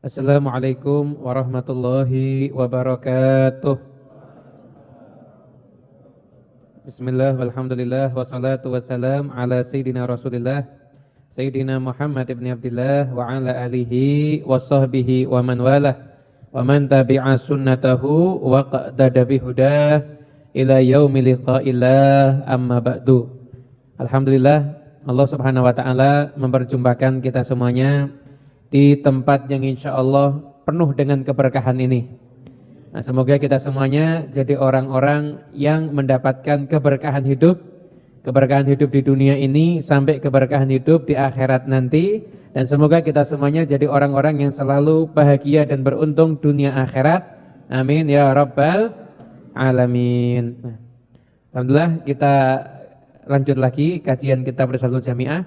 Assalamualaikum warahmatullahi wabarakatuh. Bismillah, walhamdulillah, wassalatu wassalam ala Sayyidina Rasulillah Sayyidina Muhammad ibn Abdillah wa ala alihi wa sahbihi wa man walah wa man tabi'a sunnatahu wa qadada bihudah ila yaumi liqa'illah, amma ba'du. Alhamdulillah, Allah subhanahu wa ta'ala memperjumpakan kita semuanya di tempat yang insya Allah penuh dengan keberkahan ini. Nah, semoga kita semuanya jadi orang-orang yang mendapatkan keberkahan hidup di dunia ini sampai keberkahan hidup di akhirat nanti, dan semoga kita semuanya jadi orang-orang yang selalu bahagia dan beruntung dunia akhirat. Amin ya rabbal alamin. Nah, alhamdulillah, kita lanjut lagi kajian kitab Risalatul Jami'ah.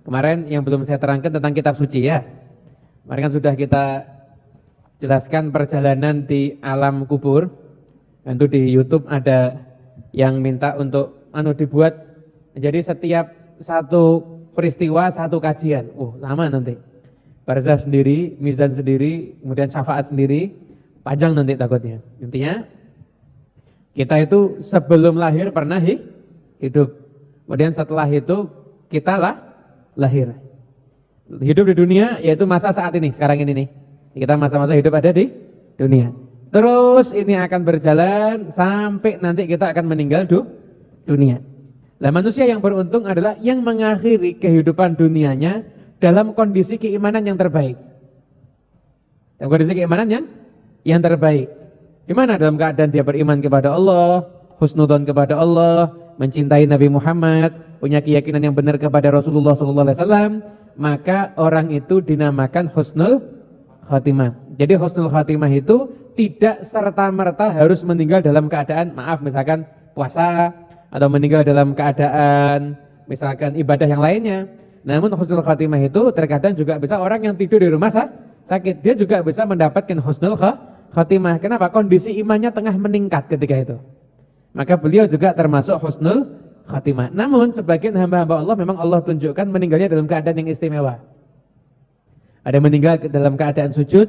Kemarin yang belum saya terangkan tentang kitab suci ya. Kemarin kan sudah kita jelaskan perjalanan di alam kubur. Tentu di YouTube ada yang minta untuk dibuat. Jadi setiap satu peristiwa satu kajian. Lama nanti. Barzah sendiri, mizan sendiri, kemudian syafaat sendiri. Panjang nanti takutnya. Intinya kita itu sebelum lahir pernah hidup. Kemudian setelah itu kita lahir. Hidup di dunia yaitu masa saat ini, sekarang ini nih. Kita masa-masa hidup ada di dunia. Terus ini akan berjalan sampai nanti kita akan meninggal dunia. Nah, manusia yang beruntung adalah yang mengakhiri kehidupan dunianya dalam kondisi keimanan yang terbaik. Dalam kondisi keimanan yang terbaik. Gimana? Dalam keadaan dia beriman kepada Allah, husnudzon kepada Allah, mencintai Nabi Muhammad, punya keyakinan yang benar kepada Rasulullah SAW, maka orang itu dinamakan husnul khatimah. Jadi husnul khatimah itu tidak serta-merta harus meninggal dalam keadaan misalkan puasa, atau meninggal dalam keadaan misalkan ibadah yang lainnya. Namun husnul khatimah itu terkadang juga bisa orang yang tidur di rumah sakit, dia juga bisa mendapatkan husnul khatimah. Kenapa? Kondisi imannya tengah meningkat ketika itu. Maka beliau juga termasuk husnul khatimah. Namun sebagian hamba-hamba Allah memang Allah tunjukkan meninggalnya dalam keadaan yang istimewa. Ada yang meninggal dalam keadaan sujud,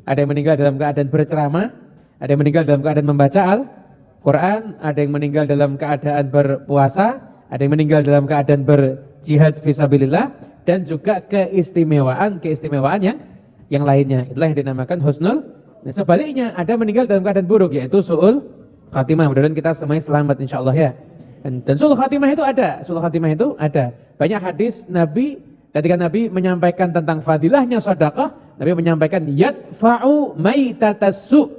ada yang meninggal dalam keadaan berceramah, ada yang meninggal dalam keadaan membaca Al-Quran, ada yang meninggal dalam keadaan berpuasa, ada yang meninggal dalam keadaan berjihad fisabilillah, dan juga keistimewaan yang lainnya. Itulah yang dinamakan husnul. Nah, sebaliknya ada meninggal dalam keadaan buruk, yaitu su'ul khatimah. Mudah-mudahan kita semuanya selamat insyaallah ya. Dan su'ul khatimah itu ada. Banyak hadis Nabi, ketika Nabi menyampaikan tentang fadilahnya sedekah, Nabi menyampaikan yadfa'u maitatassu.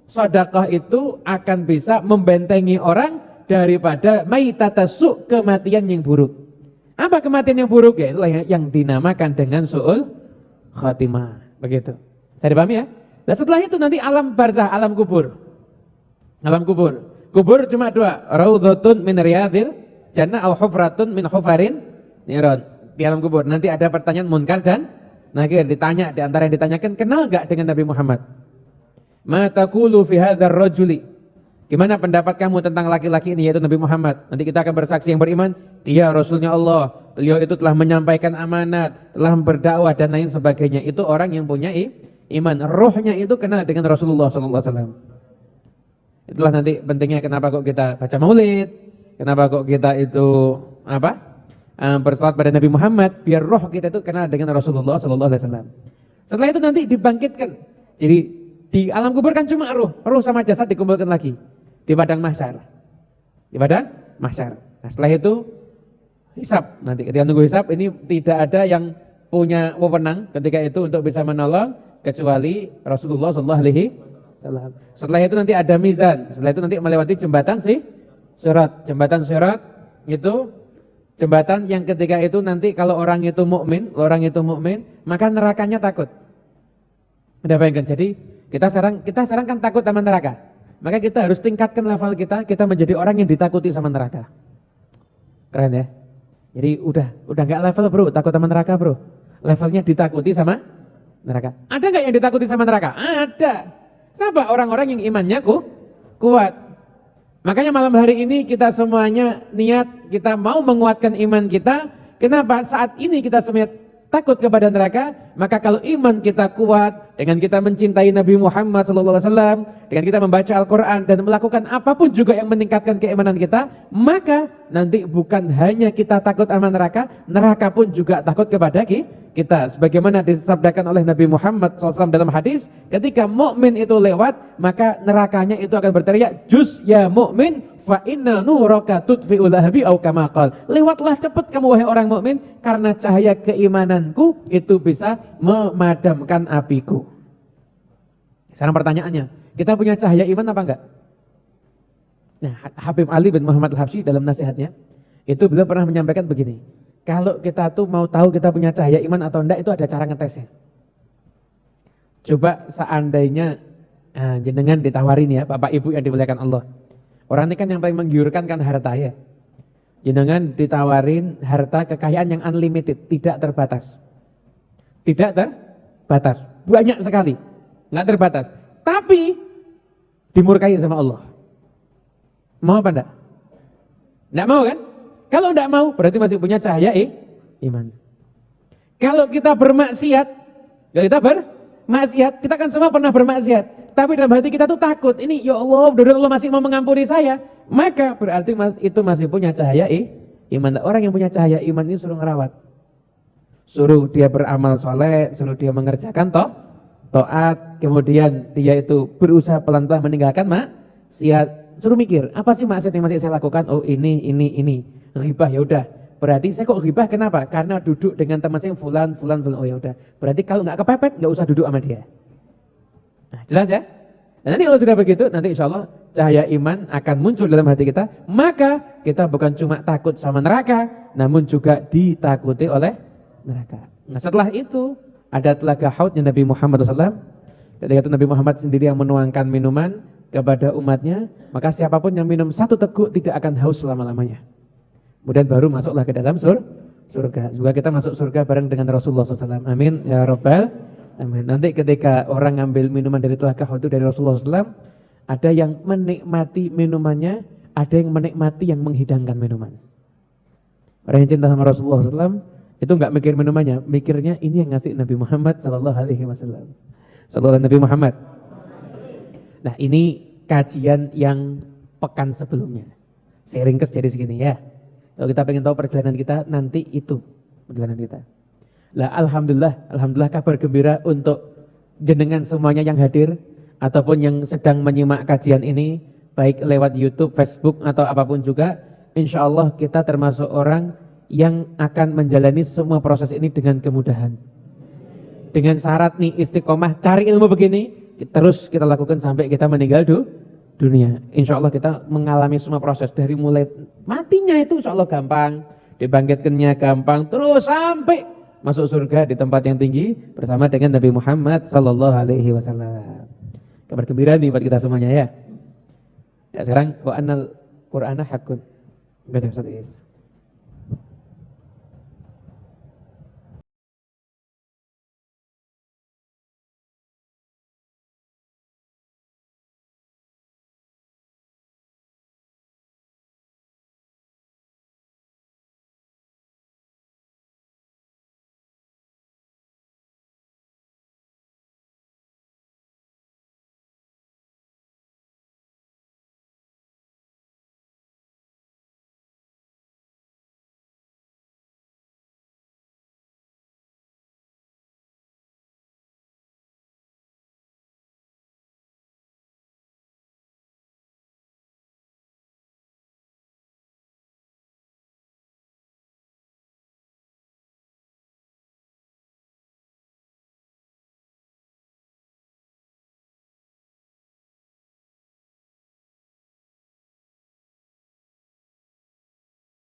Sedekah itu akan bisa membentengi orang daripada maitatassu, kematian yang buruk. Apa kematian yang buruk? Ya itulah yang dinamakan dengan su'ul khatimah. Begitu. Saya dipahami ya? Dan setelah itu nanti alam barzah, alam kubur. Alam kubur. Kubur cuma dua, raudhatun min riyadil jannah au hufratun min hufarin niran. Di alam kubur nanti ada pertanyaan munkar dan nakir, ditanya, di antara yang ditanyakan, kenal enggak dengan Nabi Muhammad? Ma taqulu fi hadzal rajuli? Gimana pendapat kamu tentang laki-laki ini, yaitu Nabi Muhammad? Nanti kita akan bersaksi yang beriman, dia Rasulnya Allah, beliau itu telah menyampaikan amanat, telah berdakwah dan lain sebagainya. Itu orang yang punya iman, rohnya itu kenal dengan Rasulullah SAW. Itulah nanti pentingnya kenapa kok kita baca maulid, kenapa kok kita itu bersolawat pada Nabi Muhammad, biar roh kita itu kenal dengan Rasulullah SAW. Setelah itu nanti dibangkitkan. Jadi di alam kubur kan cuma roh sama jasad dikumpulkan lagi di padang mahsyar. Nah, setelah itu hisab. Nanti ketika nunggu hisab ini tidak ada yang punya wewenang ketika itu untuk bisa menolong kecuali Rasulullah SAW. Setelah itu nanti ada mizan. Setelah itu nanti melewati jembatan Sirat. Jembatan Sirat itu jembatan yang ketika itu nanti kalau orang itu mukmin, maka nerakanya takut. Ada bayangkan? Jadi kita sekarang kan takut sama neraka. Maka kita harus tingkatkan level kita menjadi orang yang ditakuti sama neraka. Keren ya? Jadi udah enggak level bro, takut sama neraka bro. Levelnya ditakuti sama neraka. Ada enggak yang ditakuti sama neraka? Ada. Siapa? Orang-orang yang imannya kuat. Makanya malam hari ini kita semuanya niat kita mau menguatkan iman kita. Kenapa? Saat ini kita semuanya takut kepada neraka, maka kalau iman kita kuat, dengan kita mencintai Nabi Muhammad SAW, dengan kita membaca Al-Quran dan melakukan apapun juga yang meningkatkan keimanan kita, maka nanti bukan hanya kita takut sama neraka, neraka pun juga takut kepada kita. Sebagaimana disabdakan oleh Nabi Muhammad SAW dalam hadis, ketika mukmin itu lewat, maka nerakanya itu akan berteriak, "Jus ya mukmin, fa inna nuraka tudfi'ul lahabi au kama qala." Lewatlah cepat kamu wahai orang mukmin, karena cahaya keimananku itu bisa memadamkan apiku. Sekarang pertanyaannya, kita punya cahaya iman apa enggak? Nah, Habib Ali bin Muhammad Al-Habsyi dalam nasihatnya, itu beliau pernah menyampaikan begini, kalau kita tuh mau tahu kita punya cahaya iman atau enggak, itu ada cara ngetesnya. Coba seandainya jenengan ditawarin ya, Bapak Ibu yang dimuliakan Allah. Orang ini kan yang paling menggiurkan kan harta ya. Jenengan ditawarin harta kekayaan yang unlimited, tidak terbatas. Tidak terbatas, banyak sekali, nggak terbatas. Tapi dimurkai sama Allah. Mau apa enggak? Enggak mau kan? Kalau enggak mau berarti masih punya cahaya iman. Kalau kita bermaksiat, kita kan semua pernah bermaksiat. Tapi dalam hati kita tuh takut, ini ya Allah, udah Allah masih mau mengampuni saya, maka berarti itu masih punya cahaya iman. Orang yang punya cahaya iman ini suruh ngerawat, suruh dia beramal soleh, suruh dia mengerjakan taat, kemudian dia itu berusaha pelan-pelan meninggalkan maksiat, suruh mikir apa sih maksiat yang masih saya lakukan? Oh ini, ghibah, ya udah. Berarti saya kok ghibah kenapa? Karena duduk dengan teman saya fulan. Oh ya udah. Berarti kalau nggak kepepet nggak usah duduk sama dia. Nah, jelas ya? Dan nanti kalau sudah begitu, nanti insya Allah cahaya iman akan muncul dalam hati kita. Maka kita bukan cuma takut sama neraka, namun juga ditakuti oleh neraka. Nah setelah itu ada telaga haudnya Nabi Muhammad SAW. Ketika itu Nabi Muhammad sendiri yang menuangkan minuman kepada umatnya, maka siapapun yang minum satu teguk tidak akan haus selama-lamanya. Kemudian baru masuklah ke dalam surga. Semoga kita masuk surga bareng dengan Rasulullah SAW. Amin ya Rabbal. Amin. Nanti ketika orang ngambil minuman dari telaga haud itu dari Rasulullah SAW, ada yang menikmati minumannya, ada yang menikmati yang menghidangkan minuman. Orang yang cinta sama Rasulullah SAW itu nggak mikir minumannya, mikirnya ini yang ngasih Nabi Muhammad SAW. Sallallahu Nabi Muhammad. Nah ini kajian yang pekan sebelumnya. Saya ringkas jadi segini ya. Kalau kita pengen tahu perjalanan kita, nanti itu perjalanan kita. Lah alhamdulillah kabar gembira untuk jenengan semuanya yang hadir ataupun yang sedang menyimak kajian ini, baik lewat YouTube, Facebook atau apapun juga, insya Allah kita termasuk orang yang akan menjalani semua proses ini dengan kemudahan. Dengan syarat nih istiqomah cari ilmu begini, terus kita lakukan sampai kita meninggal dunia. Insya Allah kita mengalami semua proses dari mulai matinya itu insya Allah gampang, dibangkitkannya gampang, terus sampai masuk surga di tempat yang tinggi bersama dengan Nabi Muhammad SAW. Kabar gembira nih buat kita semuanya ya. Ya sekarang wa annal Qur'ana haqqun. Baca Ustaz Is.